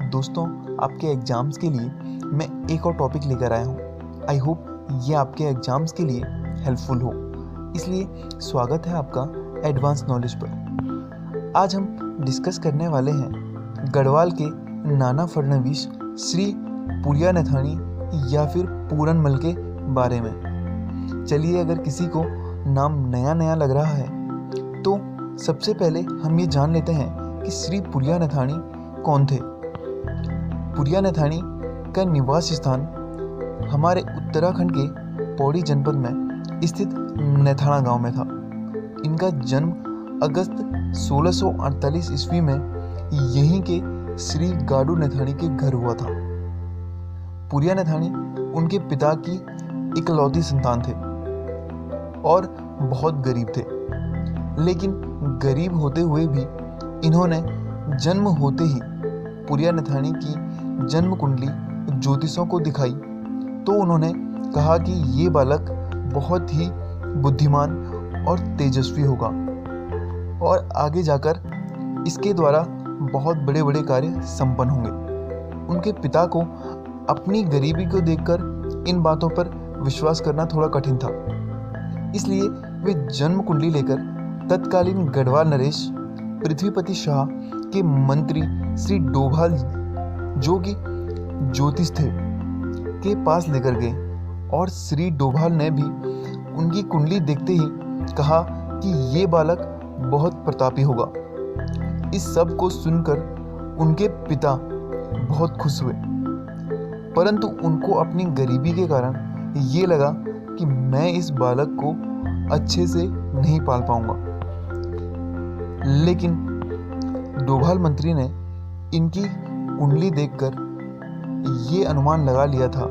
दोस्तों, आपके एग्ज़ाम्स के लिए मैं एक और टॉपिक लेकर आया हूँ। आई होप ये आपके एग्ज़ाम्स के लिए हेल्पफुल हो। इसलिए स्वागत है आपका एडवांस नॉलेज पर। आज हम डिस्कस करने वाले हैं गढ़वाल के नाना फडणवीस श्री पुरियानथाणी या फिर पूरनमल के बारे में। चलिए, अगर किसी को नाम नया नया लग रहा है तो सबसे पहले हम ये जान लेते हैं कि श्री पुरियानथाणी कौन थे। पुरियानथाणी का निवास स्थान हमारे उत्तराखंड के पौड़ी जनपद में स्थित नैथाणा गांव में था। इनका जन्म अगस्त 1648 ईस्वी में यहीं के श्री गाडू नथाणी के घर हुआ था। पुरियानथाणी उनके पिता की इकलौती संतान थे और बहुत गरीब थे, लेकिन गरीब होते हुए भी इन्होंने जन्म होते ही पुरियानथाणी की जन्म कुंडली ज्योतिषों को दिखाई तो उन्होंने कहा कि ये बालक बहुत ही बुद्धिमान और तेजस्वी होगा और आगे जाकर इसके द्वारा बहुत बड़े बड़े कार्य संपन्न होंगे। उनके पिता को अपनी गरीबी को देखकर इन बातों पर विश्वास करना थोड़ा कठिन था, इसलिए वे जन्म कुंडली लेकर तत्कालीन गढ़वाल नरेश पृथ्वीपति शाह के मंत्री श्री डोभाल, जो कि ज्योतिष थे, के पास लेकर गए और श्री डोभाल ने भी उनकी कुंडली देखते ही कहा कि ये बालक बहुत प्रतापी होगा। इस सब को सुनकर उनके पिता बहुत खुश हुए, परंतु उनको अपनी गरीबी के कारण ये लगा कि मैं इस बालक को अच्छे से नहीं पाल पाऊंगा। लेकिन डोभाल मंत्री ने इनकी कुंडली देखकर ये अनुमान लगा लिया था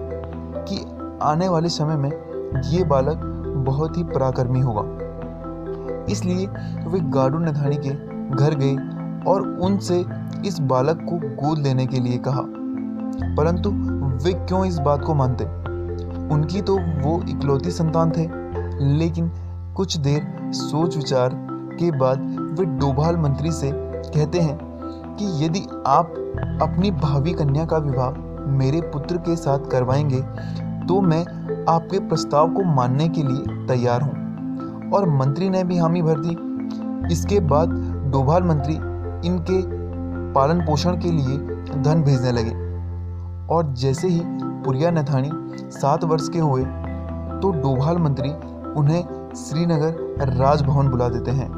कि आने वाले समय में ये बालक बहुत ही पराक्रमी होगा। इसलिए वे गाडू नथाणी के घर गए और उनसे इस बालक को गोद लेने के लिए कहा, परंतु वे क्यों इस बात को मानते। उनकी तो वो इकलौती संतान थे। लेकिन कुछ देर सोच विचार के बाद वे डोभाल मंत्री से कहते हैं कि यदि आप अपनी भावी कन्या का विवाह मेरे पुत्र के साथ करवाएंगे तो मैं आपके प्रस्ताव को मानने के लिए तैयार हूँ। और मंत्री ने भी हामी भर दी। इसके बाद डोभाल मंत्री इनके पालन पोषण के लिए धन भेजने लगे और जैसे ही पुरियानथाणी 7 वर्ष के हुए तो डोभाल मंत्री उन्हें श्रीनगर राजभवन बुला देते हैं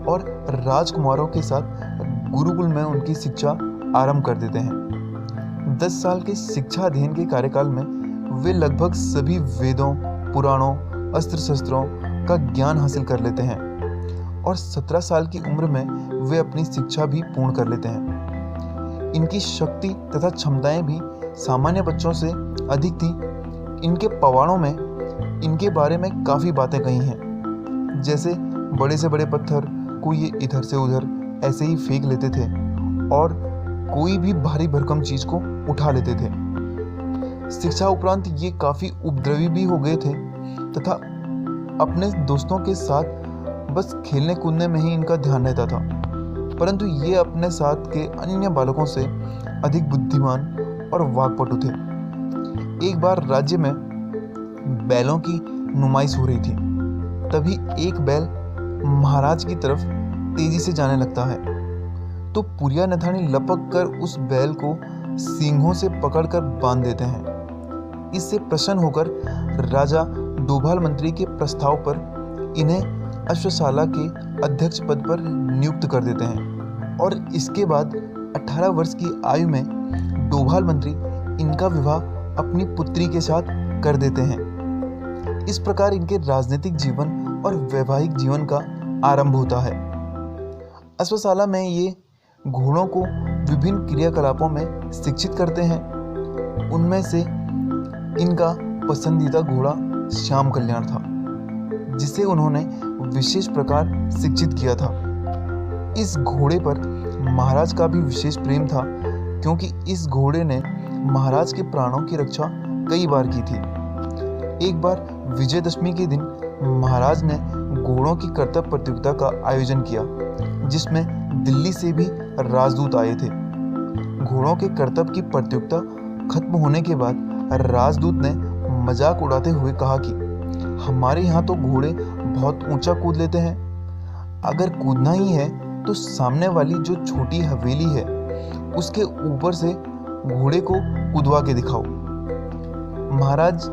और राजकुमारों के साथ गुरुकुल में उनकी शिक्षा आरंभ कर देते हैं। 10 साल के शिक्षा अध्ययन के कार्यकाल में वे लगभग सभी वेदों, पुराणों, अस्त्र शस्त्रों का ज्ञान हासिल कर लेते हैं और 17 साल की उम्र में वे अपनी शिक्षा भी पूर्ण कर लेते हैं। इनकी शक्ति तथा क्षमताएं भी सामान्य बच्चों से अधिक थी। इनके पवाड़ों में इनके बारे में काफ़ी बातें कही हैं, जैसे बड़े से बड़े पत्थर को ये इधर से उधर ऐसे ही फेंक लेते थे और कोई भी भारी भरकम चीज़ को उठा लेते थे। शिक्षा उपरांत ये काफ़ी उपद्रवी भी हो गए थे तथा अपने दोस्तों के साथ बस खेलने कूदने में ही इनका ध्यान रहता था, परंतु ये अपने साथ के अन्य बालकों से अधिक बुद्धिमान और वाक्पटु थे। एक बार राज्य में बैलों की नुमाइश हो रही थी, तभी एक बैल महाराज की तरफ तेजी से जाने लगता है तो पुरियानथाणी लपक कर उस बैल को सींगों से पकड़कर बांध देते हैं। इससे प्रसन्न होकर राजा डोभाल मंत्री के प्रस्ताव पर इन्हें अश्वशाला के अध्यक्ष पद पर नियुक्त कर देते हैं और इसके बाद 18 वर्ष की आयु में डोभाल मंत्री इनका विवाह अपनी पुत्री के साथ कर देते हैं। इस प्रकार इनके राजनीतिक जीवन और वैवाहिक जीवन का आरंभ होता है। अश्वशाला में ये घोड़ों को विभिन्न क्रियाकलापों में शिक्षित करते हैं। उनमें से इनका पसंदीदा घोड़ा श्याम कल्याण था, जिसे उन्होंने विशेष प्रकार शिक्षित किया था। इस घोड़े पर महाराज का भी विशेष प्रेम था, क्योंकि इस घोड़े ने महाराज के प्राणों की रक्षा कई बार की थी। एक बार विजयदशमी के दिन महाराज ने घोड़ों की करतब प्रतियोगिता का आयोजन किया, जिसमें दिल्ली से भी राजदूत आए थे। घोड़ों के करतब की प्रतियोगिता खत्म होने के बाद राजदूत ने मजाक उड़ाते हुए कहा कि हमारे यहाँ तो घोड़े बहुत ऊंचा कूद लेते हैं। अगर कूदना ही है तो सामने वाली जो छोटी हवेली है उसके ऊपर से घोड़े को कूदवा के दिखाओ। महाराज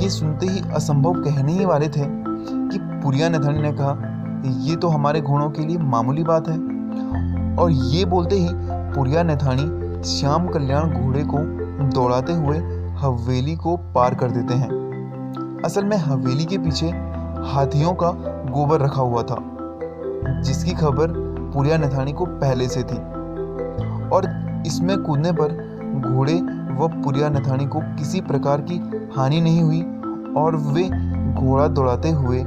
ये सुनते ही असंभव कहने ही वाले थे कि पुरिया नथानी ने कहा, ये तो हमारे घोड़ों के लिए मामूली बात है। और ये बोलते ही पुरिया नथानी श्याम कल्याण घोड़े को दौड़ाते हुए हवेली को पार कर देते हैं। असल में हवेली के पीछे हाथियों का गोबर रखा हुआ था, जिसकी खबर पुरिया नथानी को पहले से थी। और इसमें कूदने पर घोड़े व पुरिया नथानी को किसी प्रकार की हानि नहीं हुई और वे घोड़ा दौड़ाते हुए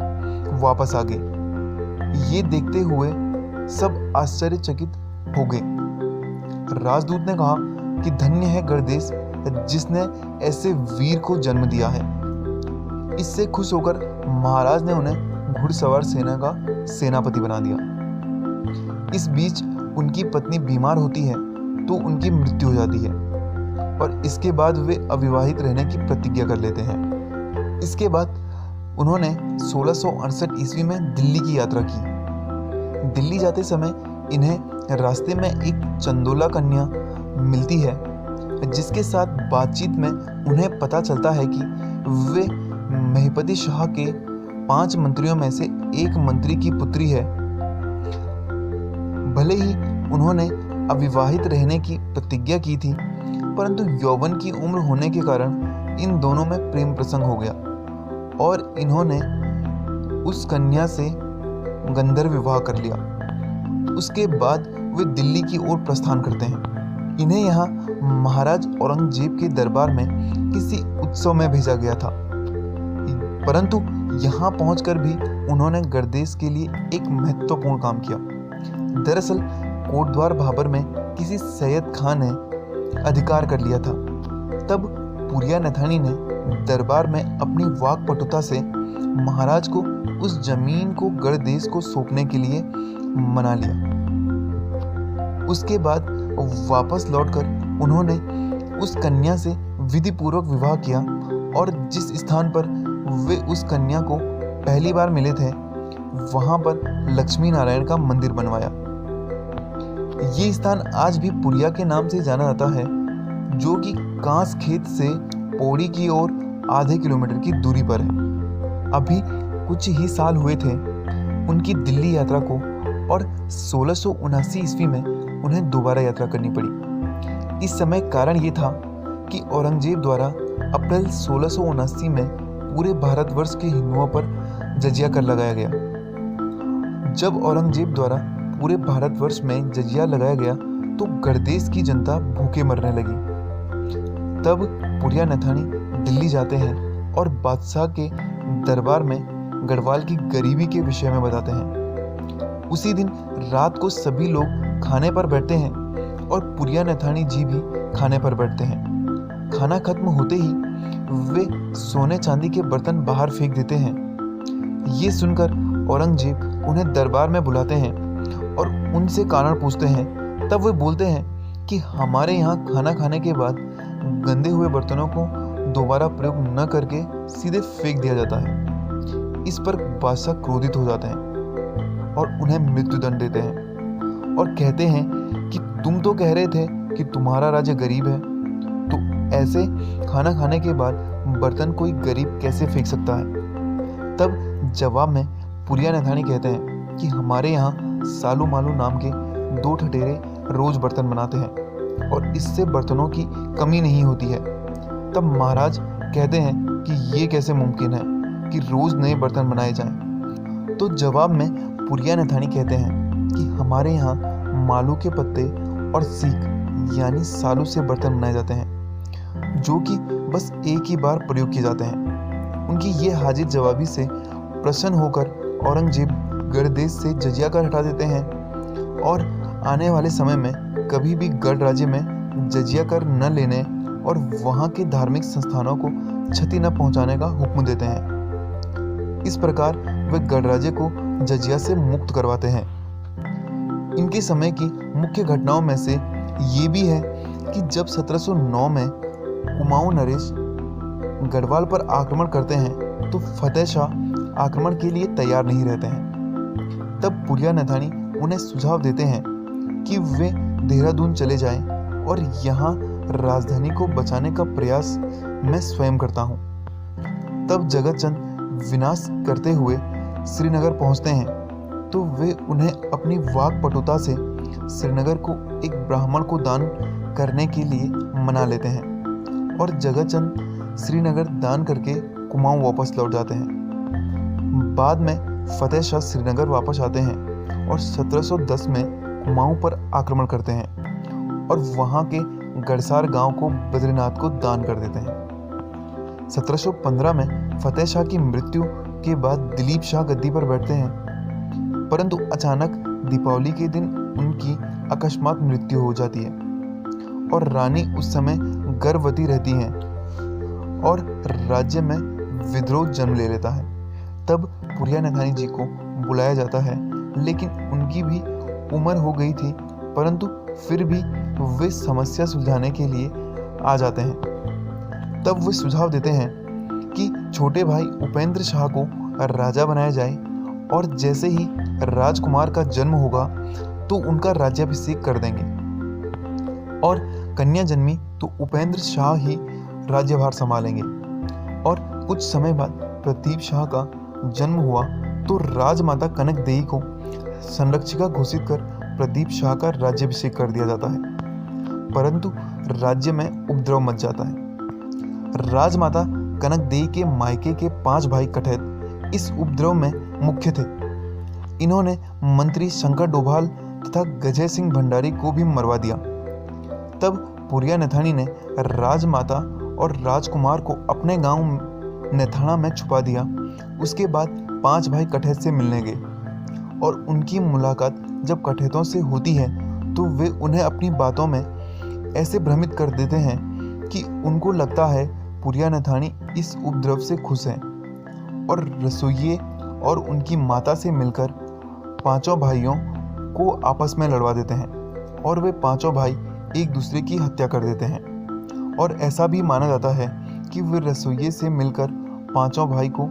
वापस आ गए। ये देखते हुए सब आश्चर्यचकित हो गए। राजदूत ने कहा कि धन्य है गणदेश जिसने ऐसे वीर को जन्म दिया है। इससे खुश होकर महाराज ने उन्हें घुड़सवार सेना का सेनापति बना दिया। इस बीच उनकी पत्नी बीमार होती है तो उनकी मृत्यु हो जाती है और इसके बाद वे अविवाहित रहने की प्रतिज्ञा कर लेते हैं। इसके बाद उन्होंने 1668 ईस्वी में दिल्ली की यात्रा की। दिल्ली जाते समय इन्हें रास्ते में एक चंदोला कन्या मिलती है, जिसके साथ बातचीत में उन्हें पता चलता है कि वे महिपति शाह के 5 मंत्रियों में से एक मंत्री की पुत्री है। भले ही उन्होंने अविवाहित रहने की प्रतिज्ञा की थी, परंतु यौवन की उम्र होने के कारण इन दोनों में प्रेम प्रसंग हो गया और इन्होंने उस कन्या से गंधर्व विवाह कर लिया। उसके बाद वे दिल्ली की ओर प्रस्थान करते हैं। इन्हें यहाँ महाराज औरंगजेब के दरबार में किसी उत्सव में भेजा गया था, परंतु यहाँ पहुंचकर भी उन्होंने गणदेश के लिए एक महत्वपूर्ण काम किया। दरअसल कोटद्वार भाबर में किसी सैयद खान ने अधिकार कर लिया था। तब पुरिया नथानी ने दरबार में अपनी वाकपटुता से महाराज को उस जमीन को गणदेश को सौंपने के लिए मना लिया। उसके बाद वापस लौटकर उन्होंने उस कन्या से विधि पूर्वक विवाह किया और जिस स्थान पर वे उस कन्या को पहली बार मिले थे वहां पर लक्ष्मी नारायण का मंदिर बनवाया। ये स्थान आज भी पुरिया के नाम से जाना जाता है, जो कि कांस खेत से पौड़ी की ओर आधे किलोमीटर की दूरी पर है। अभी कुछ ही साल हुए थे उनकी दिल्ली यात्रा को और 1679 ईस्वी में उन्हें दोबारा यात्रा करनी पड़ी। इस समय कारण ये था कि औरंगजेब द्वारा अप्रैल 1679 में पूरे भारतवर्ष के हिंदुओं पर जजिया कर लगाया गया। जब औरंगजेब द्वारा पूरे भारतवर्ष में जजिया लगाया गया तो गणदेश की जनता भूखे मरने लगी। तब पुरिया नथानी दिल्ली जाते हैं और बादशाह के दरबार में गढ़वाल की गरीबी के विषय में बताते हैं। उसी दिन रात को सभी लोग खाने पर बैठते हैं और पुरिया नथानी जी भी खाने पर बैठते हैं। खाना खत्म होते ही वे सोने चांदी के बर्तन बाहर फेंक देते हैं। ये सुनकर औरंगजेब उन्हें दरबार में बुलाते हैं और उनसे कारण पूछते हैं। तब वे बोलते हैं कि हमारे यहाँ खाना खाने के बाद गंदे हुए बर्तनों को दोबारा प्रयोग न करके सीधे फेंक दिया जाता है। इस पर बादशाह क्रोधित हो जाते हैं और उन्हें मृत्युदंड देते हैं और कहते हैं कि तुम तो कह रहे थे कि तुम्हारा राज्य गरीब है, तो ऐसे खाना खाने के बाद बर्तन कोई गरीब कैसे फेंक सकता है। तब जवाब में पुरिया नथानी कहते हैं कि हमारे यहाँ सालू मालू नाम के 2 ठठेरे रोज बर्तन बनाते हैं और इससे बर्तनों की कमी नहीं होती है। तब महाराज कहते हैं कि ये कैसे मुमकिन है कि रोज नए बर्तन बनाए जाएं। तो जवाब में पुरिया नथानी कहते हैं कि हमारे यहाँ मालू के पत्ते और सीख यानी सालू से बर्तन बनाए जाते हैं, जो कि बस एक ही बार प्रयोग किए जाते हैं। उनकी ये हाजिर जवाबी से प्रसन्न होकर औरंगजेब गढ़देश से जजिया कर हटा देते हैं और आने वाले समय में कभी भी गढ़ राज्य में जजिया कर न लेने और वहाँ के धार्मिक संस्थानों को क्षति न पहुँचाने का हुक्म देते हैं। इस प्रकार वे गढ़ राज्य को जजिया से मुक्त करवाते हैं। इनके समय की मुख्य घटनाओं में से ये भी है कि जब 1709 में कुमाऊं नरेश गढ़वाल पर आक्रमण करते हैं तो फतेह शाह आक्रमण के लिए तैयार नहीं रहते हैं। तब पुरिया नथानी उन्हें सुझाव देते हैं कि वे देहरादून चले जाएं और यहाँ राजधानी को बचाने का प्रयास मैं स्वयं करता हूँ। तब जगत चंद विनाश करते हुए श्रीनगर पहुँचते हैं तो वे उन्हें अपनी वाक्पटुता से श्रीनगर को एक ब्राह्मण को दान करने के लिए मना लेते हैं और जगत चंद श्रीनगर दान करके कुमाऊं वापस लौट जाते हैं। बाद में फतेह शाह श्रीनगर वापस आते हैं और 1710 में कुमाऊं पर आक्रमण करते हैं और वहां के गड़सार गांव को बद्रीनाथ को दान कर देते हैं। 1715 में फतेह शाह की मृत्यु के बाद दिलीप शाह गद्दी पर बैठते हैं, परंतु अचानक दीपावली के दिन उनकी अकस्मात मृत्यु हो जाती है और रानी उस समय गर्भवती रहती हैं और राज्य में विद्रोह जन्म ले लेता है। तब पुरिया नथानी जी को बुलाया जाता है, लेकिन उनकी भी उम्र हो गई थी, परंतु फिर भी वे समस्या सुलझाने के लिए आ जाते हैं। तब वे सुझाव देते हैं कि छोटे भाई उपेंद्र शाह को राजा बनाया जाए और जैसे ही राजकुमार का जन्म होगा तो उनका राज्याभिषेक कर देंगे और कन्या जन्मी तो उपेंद्र शाह ही राज्यभार संभालेंगे। और कुछ समय बाद प्रदीप शाह का जन्म हुआ तो राजमाता कनक देवी को संरक्षिका घोषित कर प्रदीप शाह का राज्याभिषेक कर दिया जाता है, परंतु राज्य में उपद्रव मच जाता है। राजमाता कनक देवी के मायके के 5 भाई कठैत इस उपद्रव में मुख्य थे। इन्होंने मंत्री शंकर डोभाल तथा गजय सिंह भंडारी को भी मरवा दिया। तब पुरिया नथानी ने राजमाता और राजकुमार को अपने गांव नेथाना में छुपा दिया। उसके बाद 5 भाई कठैत से मिलने गए और उनकी मुलाकात जब कठैतों से होती है तो वे उन्हें अपनी बातों में ऐसे भ्रमित कर देते हैं कि उनको लगता है पुरिया नथानी इस उपद्रव से खुश हैं और रसोइये और उनकी माता से मिलकर 5 भाइयों को आपस में लड़वा देते हैं और वे 5 भाई एक दूसरे की हत्या कर देते हैं। और ऐसा भी माना जाता है कि वे रसोइये से मिलकर 5 भाई को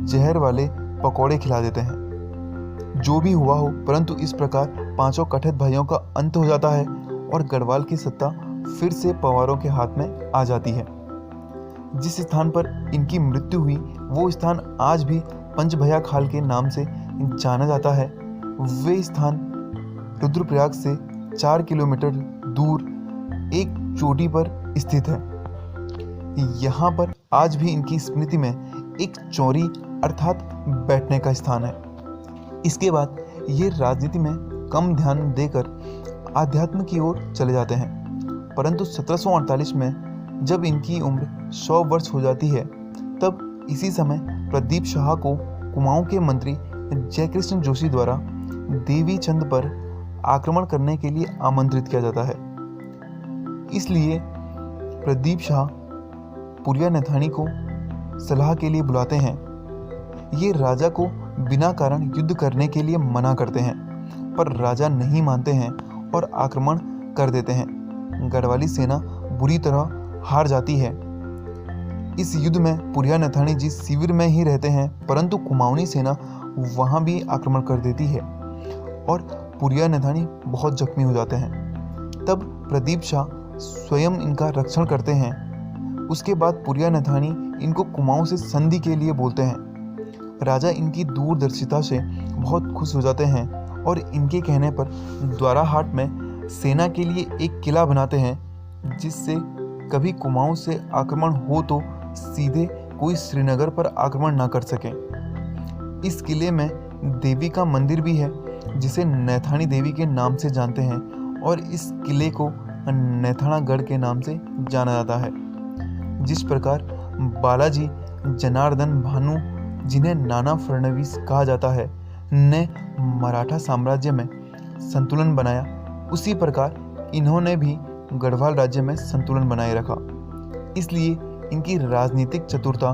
जहर वाले पकौड़े खिला देते हैं। जो भी हुआ हो, परंतु इस प्रकार 5 कठैत भाइयों का अंत हो जाता है और गढ़वाल की सत्ता फिर से पवारों के हाथ में आ जाती है। जिस स्थान पर इनकी मृत्यु हुई वो स्थान आज भी पंचभैया खाल के नाम से जाना जाता है। वे स्थान रुद्रप्रयाग से 4 किलोमीटर दूर एक चोटी पर स्थित है। यहाँ पर आज भी इनकी स्मृति में एक चौरी अर्थात बैठने का स्थान है। इसके बाद ये राजनीति में कम ध्यान देकर आध्यात्म की ओर चले जाते हैं, परंतु 1748 में जब इनकी उम्र 100 वर्ष हो जाती है तब इसी समय प्रदीप शाह को कुमाऊं के मंत्री जयकृष्ण जोशी द्वारा देवी चंद पर आक्रमण करने के लिए आमंत्रित किया जाता है। इसलिए प्रदीप शाह पुरिया नथानी को सलाह के लिए बुलाते हैं। ये राजा को बिना कारण युद्ध करने के लिए मना करते हैं, पर राजा नहीं मानते हैं और आक्रमण कर देते हैं। गढ़वाली सेना बुरी तरह हार जाती है। इस युद्ध में पुरिया नथानी जी शिविर में ही रहते हैं, परंतु कुमाऊनी सेना वहां भी आक्रमण कर देती है और पुरिया नथानी बहुत जख्मी हो जाते हैं। तब प्रदीप शाह स्वयं इनका रक्षण करते हैं। उसके बाद पुरिया नथानी इनको कुमाऊं से संधि के लिए बोलते हैं। राजा इनकी दूरदर्शिता से बहुत खुश हो जाते हैं और इनके कहने पर द्वाराहाट में सेना के लिए एक किला बनाते हैं, जिससे कभी कुमाऊं से आक्रमण हो तो सीधे कोई श्रीनगर पर आक्रमण ना कर सके। इस किले में देवी का मंदिर भी है, जिसे नैथानी देवी के नाम से जानते हैं और इस किले को नैथानागढ़ के नाम से जाना जाता है। जिस प्रकार बालाजी जनार्दन भानु, जिन्हें नाना फडणवीस कहा जाता है, ने मराठा साम्राज्य में संतुलन बनाया, उसी प्रकार इन्होंने भी गढ़वाल राज्य में संतुलन बनाए रखा। इसलिए इनकी राजनीतिक चतुरता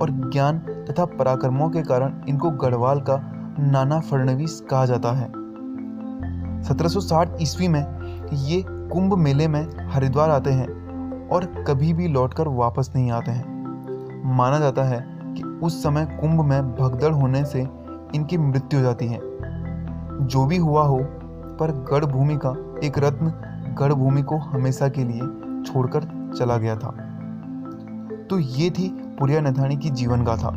और ज्ञान तथा पराक्रमों के कारण इनको गढ़वाल का नाना फडणवीस कहा जाता है। 1760 ईस्वी में ये कुंभ मेले में हरिद्वार आते हैं और कभी भी लौटकर वापस नहीं आते हैं। माना जाता है कि उस समय कुंभ में भगदड़ होने से इनकी मृत्यु हो जाती है। जो भी हुआ हो, पर गढ़ भूमि का एक रत्न गढ़ भूमि को हमेशा के लिए छोड़कर चला गया था। तो ये थी पुरिया नथानी की जीवन गाथा।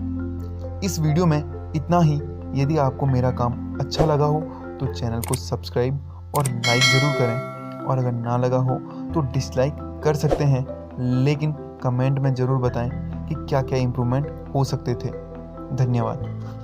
इस वीडियो में इतना ही। यदि आपको मेरा काम अच्छा लगा हो तो चैनल को सब्सक्राइब और लाइक ज़रूर करें, और अगर ना लगा हो तो डिसलाइक कर सकते हैं, लेकिन कमेंट में ज़रूर बताएं कि क्या क्या इम्प्रूवमेंट हो सकते थे। धन्यवाद।